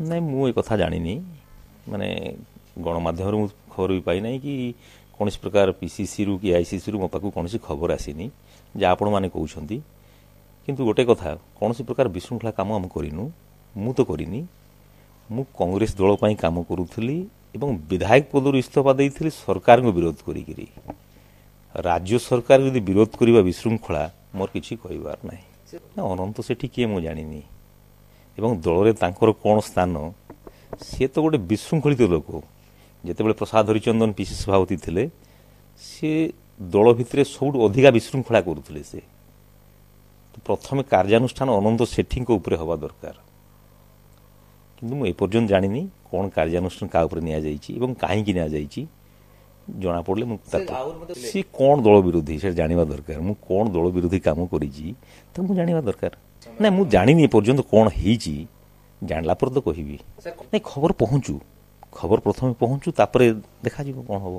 ନାଇଁ ମୁଁ ଏ କଥା ଜାଣିନି, ମାନେ ଗଣମାଧ୍ୟମରେ ମୁଁ ଖବର ବି ପାଇନାହିଁ କି କୌଣସି ପ୍ରକାର ପିସିସିରୁ କି ଆଇସିସିରୁ ମୋ ପାଖକୁ କୌଣସି ଖବର ଆସିନି ଯାହା ଆପଣମାନେ କହୁଛନ୍ତି। କିନ୍ତୁ ଗୋଟେ କଥା, କୌଣସି ପ୍ରକାର ବିଶୃଙ୍ଖଳା କାମ ଆମେ କରିନୁ, ମୁଁ ତ କରିନି। ମୁଁ କଂଗ୍ରେସ ଦଳ ପାଇଁ କାମ କରୁଥିଲି ଏବଂ ବିଧାୟକ ପଦରୁ ଇସ୍ତଫା ଦେଇଥିଲି ସରକାରଙ୍କୁ ବିରୋଧ କରିକିରି। ରାଜ୍ୟ ସରକାର ଯଦି ବିରୋଧ କରିବା ବିଶୃଙ୍ଖଳା, ମୋର କିଛି କହିବାର ନାହିଁ। ଅନନ୍ତ ସେଠି କିଏ ମୁଁ ଜାଣିନି ଏବଂ ଦଳରେ ତାଙ୍କର କ'ଣ ସ୍ଥାନ, ସିଏ ତ ଗୋଟେ ବିଶୃଙ୍ଖଳିତ ଲୋକ। ଯେତେବେଳେ ପ୍ରସାଦ ହରିଚନ୍ଦନ ପିସି ସଭାପତି ଥିଲେ, ସିଏ ଦଳ ଭିତରେ ସବୁଠୁ ଅଧିକା ବିଶୃଙ୍ଖଳା କରୁଥିଲେ। ସେ ତ ପ୍ରଥମେ କାର୍ଯ୍ୟାନୁଷ୍ଠାନ ଅନନ୍ତ ସେଠୀଙ୍କ ଉପରେ ହେବା ଦରକାର, କିନ୍ତୁ ମୁଁ ଏପର୍ଯ୍ୟନ୍ତ ଜାଣିନି କ'ଣ କାର୍ଯ୍ୟାନୁଷ୍ଠାନ କାହା ଉପରେ ନିଆଯାଇଛି ଏବଂ କାହିଁକି ନିଆଯାଇଛି। ଜଣାପଡ଼ିଲେ ମୁଁ ସିଏ କ'ଣ ଦଳ ବିରୋଧୀ ସେଇଟା ଜାଣିବା ଦରକାର। ମୁଁ କ'ଣ ଦଳ ବିରୋଧୀ କାମ କରିଛି ତାକୁ ମୁଁ ଜାଣିବା ଦରକାର। ନାଇଁ ମୁଁ ଜାଣିନି ଏପର୍ଯ୍ୟନ୍ତ କ'ଣ ହେଇଛି, ଜାଣିଲା ପରେ ତ କହିବି। ନାଇଁ ଖବର ପ୍ରଥମେ ପହଞ୍ଚୁ, ତାପରେ ଦେଖାଯିବ କ'ଣ ହେବ।